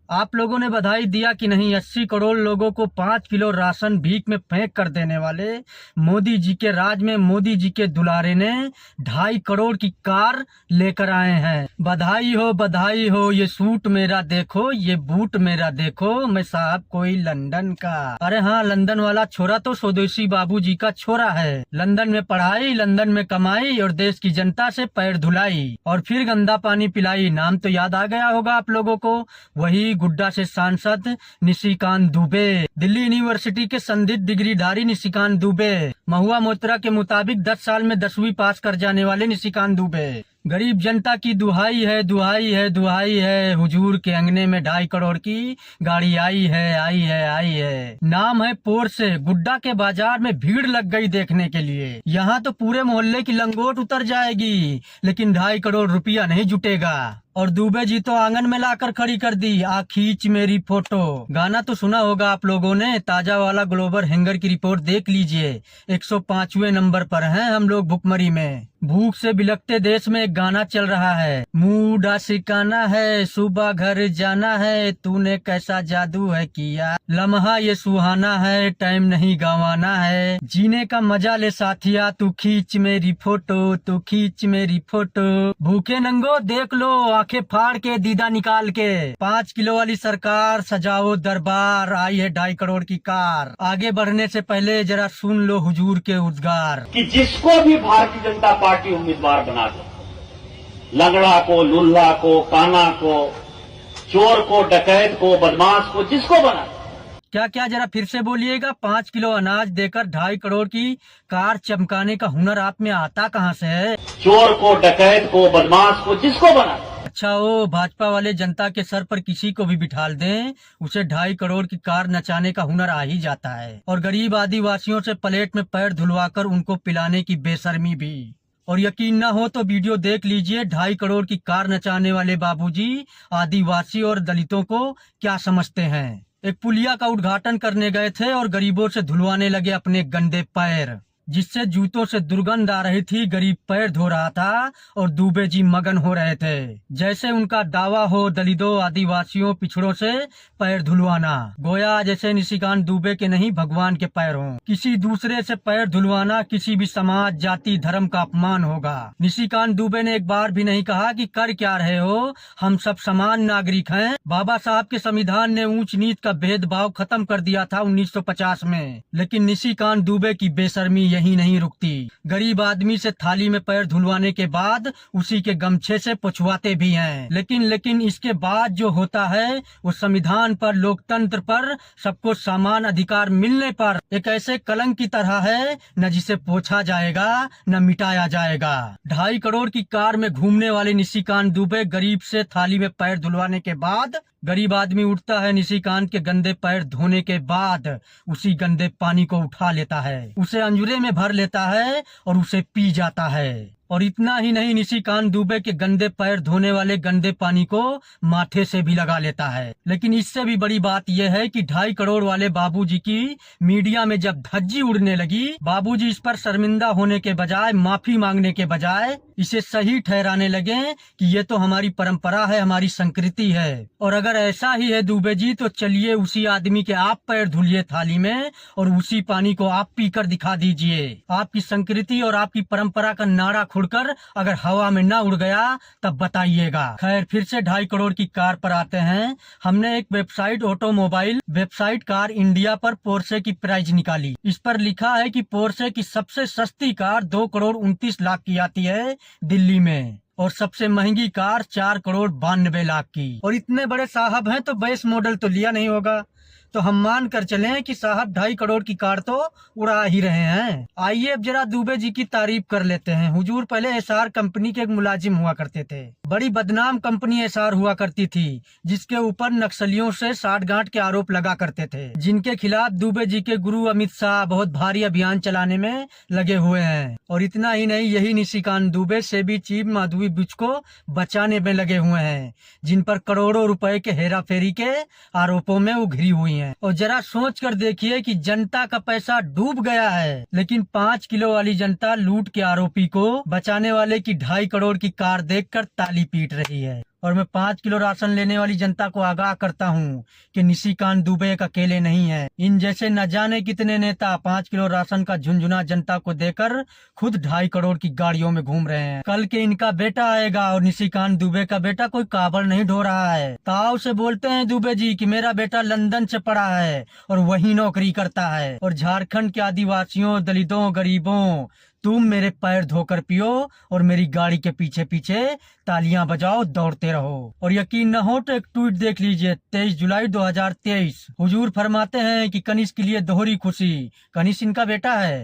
आप लोगों ने बधाई दिया कि नहीं? 80 करोड़ लोगों को 5 किलो राशन भीख में फेंक कर देने वाले मोदी जी के राज में मोदी जी के दुलारे ने 2.5 करोड़ की कार लेकर आए हैं। बधाई हो, ये सूट मेरा देखो, ये बूट मेरा देखो, मैं साहब कोई लंदन का। अरे हाँ, लंदन वाला छोरा तो स्वदेशी बाबू जी का छोरा है। लंदन में पढ़ाई, लंदन में कमाई और देश की जनता से पैर धुलाई और फिर गंदा पानी पिलाई। नाम तो याद आ गया होगा आप लोगों को, वही गुड्डा से सांसद निशिकांत दुबे, दिल्ली यूनिवर्सिटी के संदिग्ध डिग्रीधारी निशिकांत दुबे, महुआ मोत्रा के मुताबिक 10 साल में 10वीं पास कर जाने वाले निशिकांत दुबे। गरीब जनता की दुहाई है, हुजूर के अंगने में 2.5 करोड़ की गाड़ी आई है। नाम है पोर्शे। गुड्डा के बाजार में भीड़ लग गई देखने के लिए। यहाँ तो पूरे मोहल्ले की लंगोट उतर जाएगी, लेकिन 2.5 करोड़ रुपया नहीं जुटेगा। और दुबे जी तो आंगन में लाकर खड़ी कर दी, आ खींच मेरी फोटो। गाना तो सुना होगा आप लोगों ने, ताजा वाला ग्लोबल हैंगर की रिपोर्ट देख लीजिए। 105वें नंबर पर हैं हम लोग भुखमरी में। भूख से बिलखते देश में एक गाना चल रहा है, मूडा सिकाना है, सुबह घर जाना है, तूने कैसा जादू है किया, लम्हा ये सुहाना है, टाइम नहीं गंवाना है, जीने का मजा ले साथिया, तू खींच मेरी फोटो, तू खींच मेरी फोटो। भूखे नंगो देख लो आंखें फाड़ के, दीदा निकाल के। 5 किलो वाली सरकार, सजाओ दरबार, आई है 2.5 करोड़ की कार। आगे बढ़ने से पहले जरा सुन लो हुजूर के उद्गार कि जिसको भी भारतीय जनता पार्टी उम्मीदवार बना दे, लंगड़ा को, लुल्ला को, काना को, चोर को, डकैत को, बदमाश को, जिसको बना दे। क्या जरा फिर से बोलिएगा। 5 किलो अनाज देकर 2.5 करोड़ की कार चमकाने का हुनर आप में आता कहाँ से है? चोर को, डकैत को, बदमाश को, जिसको बना दे। अच्छा, वो भाजपा वाले जनता के सर पर किसी को भी बिठाल दें, उसे 2.5 करोड़ की कार नचाने का हुनर आ ही जाता है। और गरीब आदिवासियों से प्लेट में पैर धुलवाकर उनको पिलाने की बेशर्मी भी। और यकीन न हो तो वीडियो देख लीजिए। 2.5 करोड़ की कार नचाने वाले बाबूजी आदिवासी और दलितों को क्या समझते हैं। एक पुलिया का उद्घाटन करने गए थे और गरीबों से धुलवाने लगे अपने गंदे पैर, जिससे जूतों से दुर्गंध आ रही थी। गरीब पैर धो रहा था और दुबे जी मगन हो रहे थे। जैसे उनका दावा हो दलितों, आदिवासियों, पिछड़ों से पैर धुलवाना, गोया जैसे निशिकांत दुबे के नहीं भगवान के पैर हों। किसी दूसरे से पैर धुलवाना किसी भी समाज, जाति, धर्म का अपमान होगा। निशिकांत दुबे ने एक बार भी नहीं कहा कि कर क्या रहे हो, हम सब समान नागरिक हैं। बाबा साहब के संविधान ने ऊंच नीच का भेदभाव खत्म कर दिया था 1950 में, लेकिन निशिकांत दुबे की बेशर्मी यही नहीं रुकती। गरीब आदमी से थाली में पैर धुलवाने के बाद उसी के गमछे से पुछवाते भी हैं। लेकिन इसके बाद जो होता है वो संविधान पर, लोकतंत्र पर, सबको समान अधिकार मिलने पर एक ऐसे कलंक की तरह है, न जिसे पोछा जाएगा न मिटाया जाएगा। 2.5 करोड़ की कार में घूमने वाले निशिकांत दुबे गरीब से थाली में पैर धुलवाने के बाद, गरीब आदमी उठता है निशिकांत के गंदे पैर धोने के बाद, उसी गंदे पानी को उठा लेता है, उसे अंजुरे में भर लेता है और उसे पी जाता है। और इतना ही नहीं, निशिकांत दुबे के गंदे पैर धोने वाले गंदे पानी को माथे से भी लगा लेता है। लेकिन इससे भी बड़ी बात यह है कि 2.5 करोड़ वाले बाबूजी की मीडिया में जब धज्जी उड़ने लगी, बाबूजी इस पर शर्मिंदा होने के बजाय, माफी मांगने के बजाय इसे सही ठहराने लगे कि ये तो हमारी परंपरा है, हमारी संस्कृति है। और अगर ऐसा ही है दुबे जी, तो चलिए उसी आदमी के आप पैर धुलिए थाली में और उसी पानी को आप पीकर दिखा दीजिए। आपकी संस्कृति और आपकी परंपरा का नारा उड़कर अगर हवा में ना उड़ गया तब बताइएगा। खैर, फिर से 2.5 करोड़ की कार पर आते हैं। हमने एक website, automobile website car India पर पोर्शे की प्राइस निकाली। इस पर लिखा है कि पोर्शे की सबसे सस्ती कार 2 करोड़ 29 लाख की आती है दिल्ली में, और सबसे महंगी कार 4 करोड़ 92 लाख की। और इतने बड़े साहब हैं तो बेस मॉडल तो लिया नहीं होगा, तो हम मान कर चलें कि साहब 2.5 करोड़ की कार तो उड़ा ही रहे हैं। आइए अब जरा दुबे जी की तारीफ कर लेते हैं। हुजूर पहले एसआर कंपनी के एक मुलाजिम हुआ करते थे। बड़ी बदनाम कंपनी एसआर हुआ करती थी, जिसके ऊपर नक्सलियों से साठगांठ के आरोप लगा करते थे, जिनके खिलाफ दुबे जी के गुरु अमित शाह बहुत भारी अभियान चलाने में लगे हुए हैं। और इतना ही नहीं, यही निशिकांत दुबे सेबी चीफ माधवी बुच को बचाने में लगे हुए हैं, जिन पर करोड़ों रुपए के हेरा फेरी के आरोपों में वो घिरी हुई हैं। और जरा सोच कर देखिए कि जनता का पैसा डूब गया है, लेकिन 5 किलो वाली जनता लूट के आरोपी को बचाने वाले की 2.5 करोड़ की कार देखकर ताली पीट रही है। और मैं 5 किलो राशन लेने वाली जनता को आगाह करता हूँ कि निशिकांत दुबे एक अकेले नहीं है। इन जैसे न जाने कितने नेता 5 किलो राशन का झुंझुना जनता को देकर खुद 2.5 करोड़ की गाड़ियों में घूम रहे हैं। कल के इनका बेटा आएगा और निशिकांत दुबे का बेटा कोई काबड़ नहीं ढो रहा है। ताऊ से बोलते हैं दुबे जी कि मेरा बेटा लंदन से पढ़ा है और वही नौकरी करता है। और झारखंड के आदिवासियों, दलितों, गरीबों, तुम मेरे पैर धोकर पियो और मेरी गाड़ी के पीछे पीछे तालियां बजाओ, दौड़ते रहो। और यकीन न हो तो एक ट्वीट देख लीजिए, 23 जुलाई 2023। हुजूर फरमाते हैं कि कनिष्क के लिए दोहरी खुशी। कनिष्क इनका बेटा है।